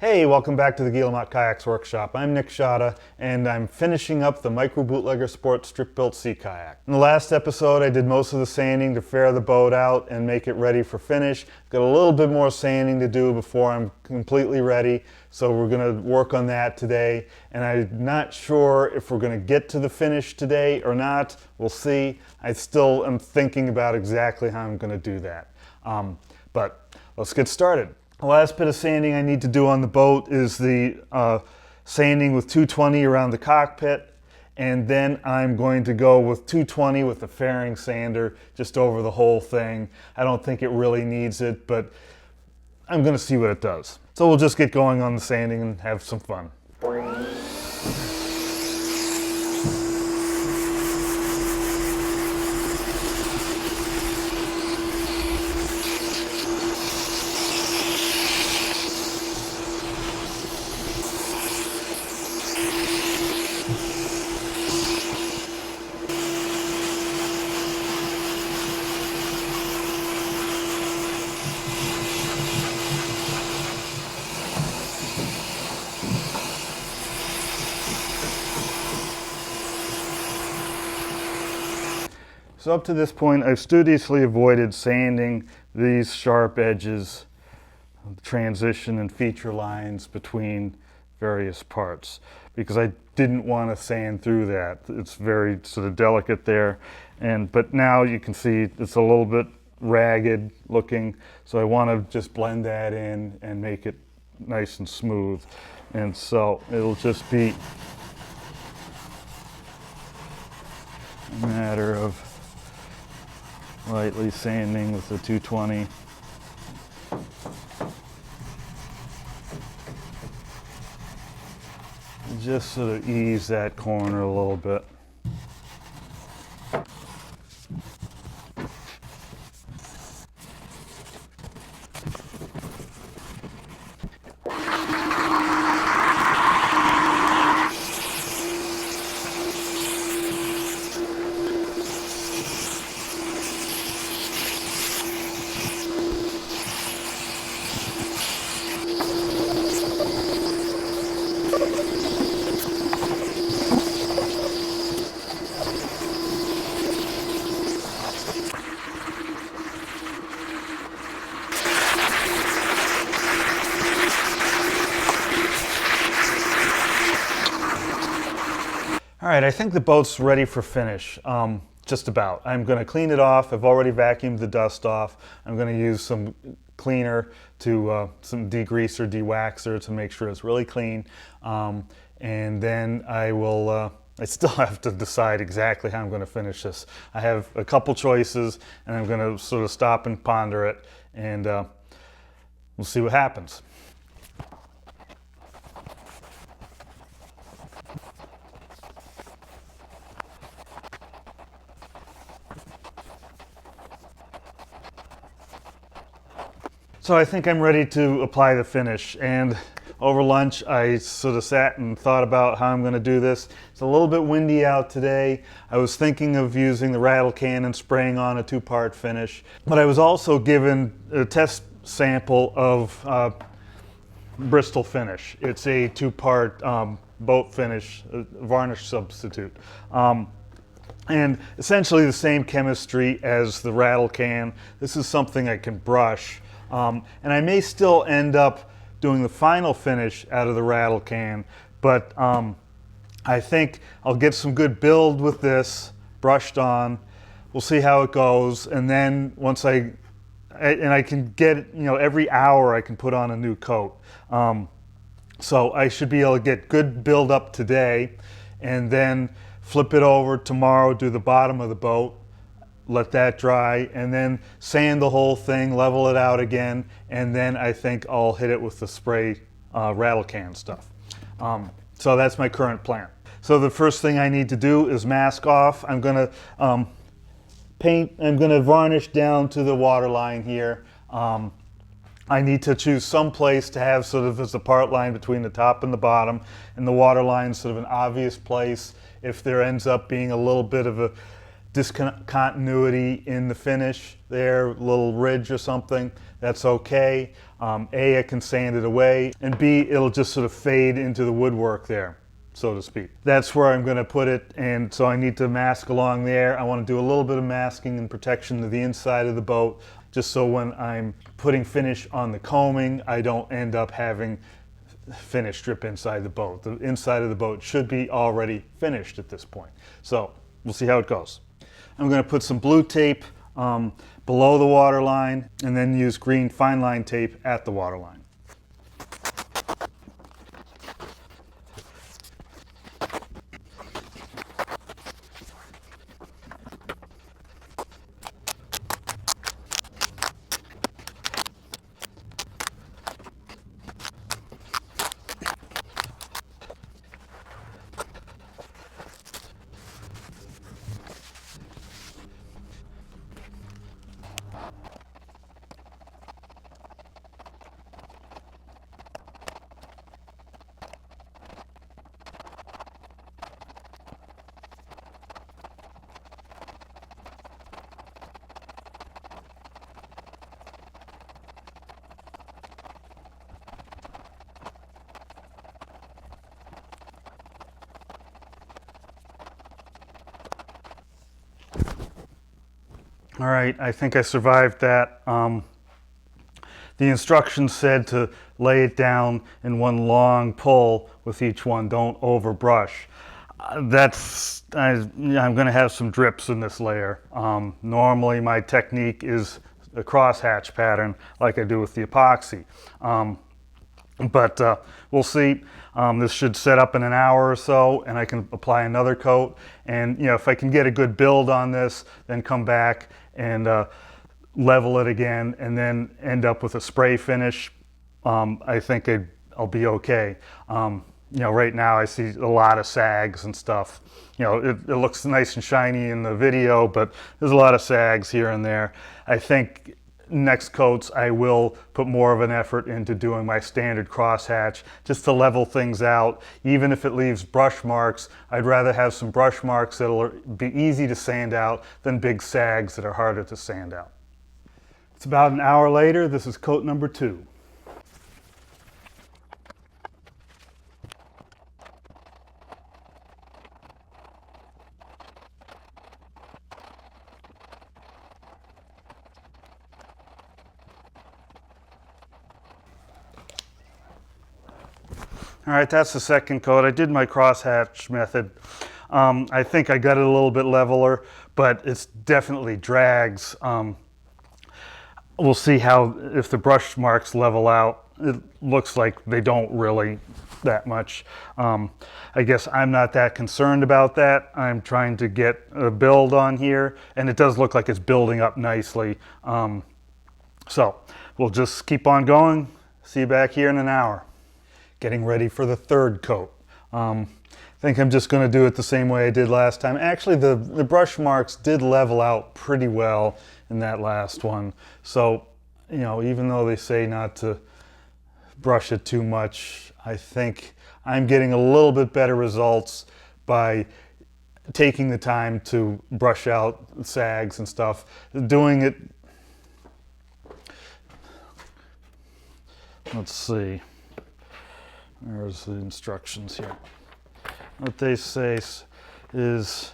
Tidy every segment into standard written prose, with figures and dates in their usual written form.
Hey, welcome back to the Guillemot Kayaks Workshop. I'm Nick Schade, and I'm finishing up the microBootlegger Sport strip-built sea kayak. In the last episode, I did most of the sanding to fair the boat out and make it ready for finish. Got a little bit more sanding to do before I'm completely ready, so we're going to work on that today. And I'm not sure if we're going to get to the finish today or not. We'll see. I still am thinking about exactly how I'm going to do that. But let's get started. The last bit of sanding I need to do on the boat is the sanding with 220 around the cockpit, and then I'm going to go with 220 with the fairing sander just over the whole thing. I don't think it really needs it, but I'm going to see what it does. So we'll just get going on the sanding and have some fun. So up to this point, I've studiously avoided sanding these sharp edges, transition and feature lines between various parts, because I didn't want to sand through that. It's very sort of delicate there, but now you can see it's a little bit ragged looking, so I want to just blend that in and make it nice and smooth. And so it'll just be a matter of lightly sanding with the 220. Just sort of ease that corner a little bit. All right, I think the boat's ready for finish, just about. I'm going to clean it off. I've already vacuumed the dust off. I'm going to use some cleaner some degreaser, de-waxer to make sure it's really clean. And then I will, I still have to decide exactly how I'm going to finish this. I have a couple choices, and I'm going to sort of stop and ponder it, and we'll see what happens. So I think I'm ready to apply the finish, and over lunch I sort of sat and thought about how I'm going to do this. It's a little bit windy out today. I was thinking of using the rattle can and spraying on a two-part finish, but I was also given a test sample of Bristol Finish. It's a two-part boat finish, varnish substitute. And essentially the same chemistry as the rattle can. This is something I can brush. And I may still end up doing the final finish out of the rattle can, but I think I'll get some good build with this brushed on. We'll see how it goes, and then once I can get, every hour I can put on a new coat. So I should be able to get good build up today, and then flip it over tomorrow, do the bottom of the boat, let that dry, and then sand the whole thing, level it out again, and then I think I'll hit it with the spray rattle can stuff. So that's my current plan. So the first thing I need to do is mask off. I'm gonna varnish down to the water line here. I need to choose some place to have sort of as a part line between the top and the bottom, and the water line sort of an obvious place. If there ends up being a little bit of a discontinuity in the finish there, a little ridge or something, that's okay. A, I can sand it away, and B, it'll just sort of fade into the woodwork there, so to speak. That's where I'm going to put it, and so I need to mask along there. I want to do a little bit of masking and protection to the inside of the boat, just so when I'm putting finish on the combing, I don't end up having finish drip inside the boat. The inside of the boat should be already finished at this point. So we'll see how it goes. I'm going to put some blue tape below the water line and then use green fine line tape at the water line. All right, I think I survived that. The instructions said to lay it down in one long pull with each one. Don't overbrush. I'm going to have some drips in this layer. Normally my technique is a crosshatch pattern like I do with the epoxy. But we'll see. This should set up in an hour or so, and I can apply another coat. And if I can get a good build on this, then come back and level it again, and then end up with a spray finish. I think I'll be okay. Right now I see a lot of sags and stuff. It looks nice and shiny in the video, but there's a lot of sags here and there. I think next coats I will put more of an effort into doing my standard crosshatch just to level things out. Even if it leaves brush marks, I'd rather have some brush marks that'll be easy to sand out than big sags that are harder to sand out. It's about an hour later. This is coat number 2. All right, that's the second coat. I did my crosshatch method. I think I got it a little bit leveler, but it's definitely drags. We'll see if the brush marks level out. It looks like they don't really that much. I guess I'm not that concerned about that. I'm trying to get a build on here, and it does look like it's building up nicely. So we'll just keep on going. See you back here in an hour. Getting ready for the third coat. I think I'm just going to do it the same way I did last time. Actually, the brush marks did level out pretty well in that last one. So, even though they say not to brush it too much, I think I'm getting a little bit better results by taking the time to brush out sags and stuff. Doing it, let's see. There's the instructions here. What they say is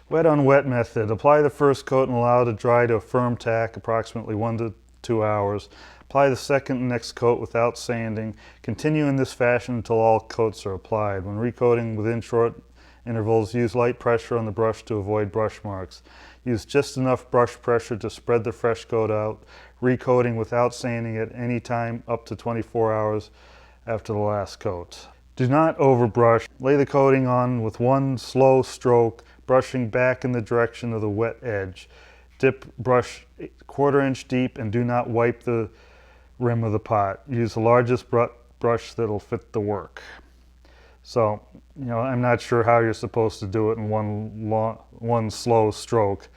wet on wet method. Apply the first coat and allow it to dry to a firm tack approximately 1 to 2 hours. Apply the second and next coat without sanding. Continue in this fashion until all coats are applied. When recoating within short intervals, use light pressure on the brush to avoid brush marks. Use just enough brush pressure to spread the fresh coat out. Recoating without sanding at any time up to 24 hours after the last coat. Do not overbrush. Lay the coating on with one slow stroke, brushing back in the direction of the wet edge. Dip brush 1/4 inch deep and do not wipe the rim of the pot. Use the largest brush that'll fit the work. So, I'm not sure how you're supposed to do it in one slow stroke.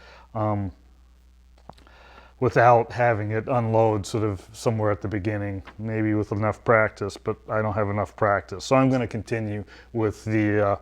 Without having it unload sort of somewhere at the beginning, maybe with enough practice, but I don't have enough practice. So I'm going to continue with the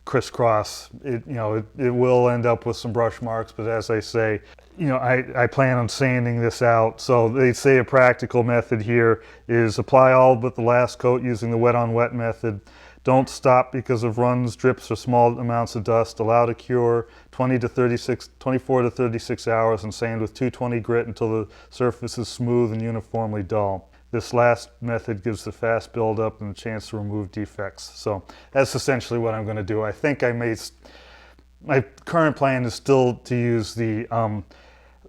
crisscross. It will end up with some brush marks, but as I say, I plan on sanding this out. So they say a practical method here is apply all but the last coat using the wet on wet method. Don't stop because of runs, drips, or small amounts of dust. Allow to cure 24 to 36 hours and sand with 220 grit until the surface is smooth and uniformly dull. This last method gives the fast buildup and the chance to remove defects. So that's essentially what I'm going to do. I think my current plan is still to use the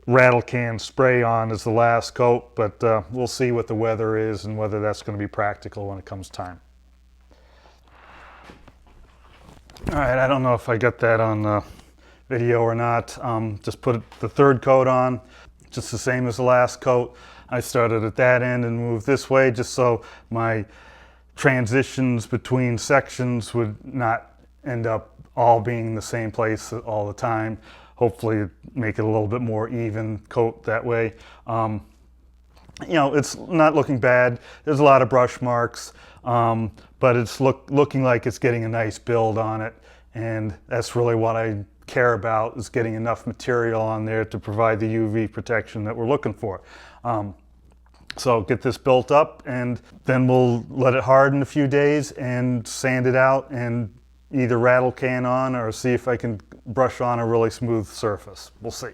rattle can spray on as the last coat, but we'll see what the weather is and whether that's going to be practical when it comes time. All right, I don't know if I got that on video or not. Just put the third coat on, just the same as the last coat. I started at that end and moved this way just so my transitions between sections would not end up all being in the same place all the time. Hopefully make it a little bit more even coat that way. It's not looking bad. There's a lot of brush marks, but it's looking like it's getting a nice build on it. And that's really what I care about, is getting enough material on there to provide the UV protection that we're looking for. So get this built up, and then we'll let it harden a few days and sand it out and either rattle can on or see if I can brush on a really smooth surface. We'll see.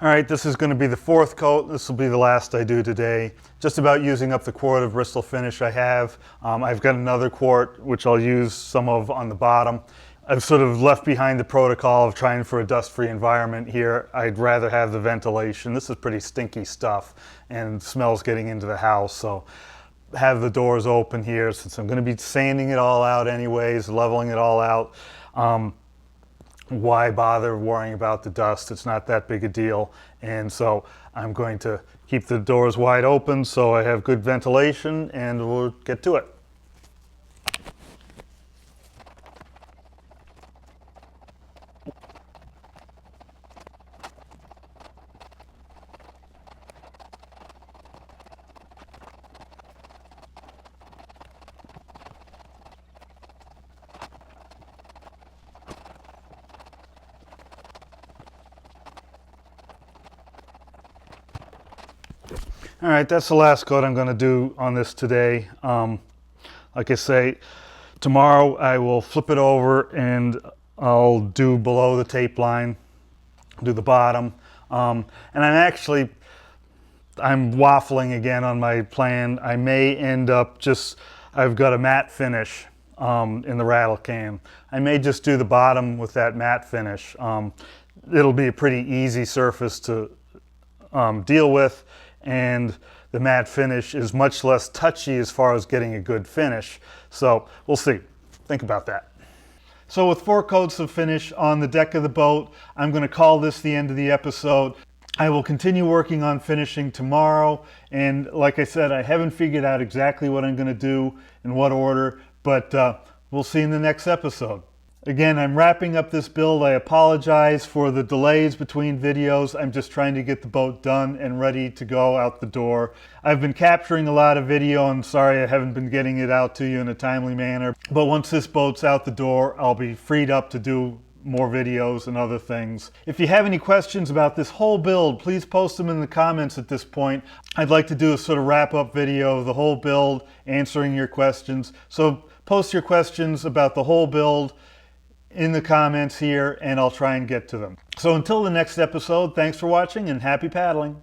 All right, this is going to be the fourth coat. This will be the last I do today. Just about using up the quart of Bristol finish I have. I've got another quart which I'll use some of on the bottom. I've sort of left behind the protocol of trying for a dust-free environment here. I'd rather have the ventilation. This is pretty stinky stuff and smells getting into the house, so have the doors open here since I'm going to be sanding it all out anyways, leveling it all out. Why bother worrying about the dust? It's not that big a deal. And so I'm going to keep the doors wide open so I have good ventilation, and we'll get to it. All right, that's the last coat I'm going to do on this today. Like I say, tomorrow I will flip it over and I'll do below the tape line, do the bottom. And I'm waffling again on my plan. I may end up I've got a matte finish in the rattle can. I may just do the bottom with that matte finish. It'll be a pretty easy surface to deal with, and the matte finish is much less touchy as far as getting a good finish. So we'll see. Think about that. So with 4 coats of finish on the deck of the boat, I'm going to call this the end of the episode. I will continue working on finishing tomorrow, and like I said, I haven't figured out exactly what I'm going to do in what order, but we'll see in the next episode. Again, I'm wrapping up this build. I apologize for the delays between videos. I'm just trying to get the boat done and ready to go out the door. I've been capturing a lot of video, and sorry I haven't been getting it out to you in a timely manner. But once this boat's out the door, I'll be freed up to do more videos and other things. If you have any questions about this whole build, please post them in the comments at this point. I'd like to do a sort of wrap-up video of the whole build, answering your questions. So post your questions about the whole build in the comments here, and I'll try and get to them. So until the next episode, thanks for watching and happy paddling.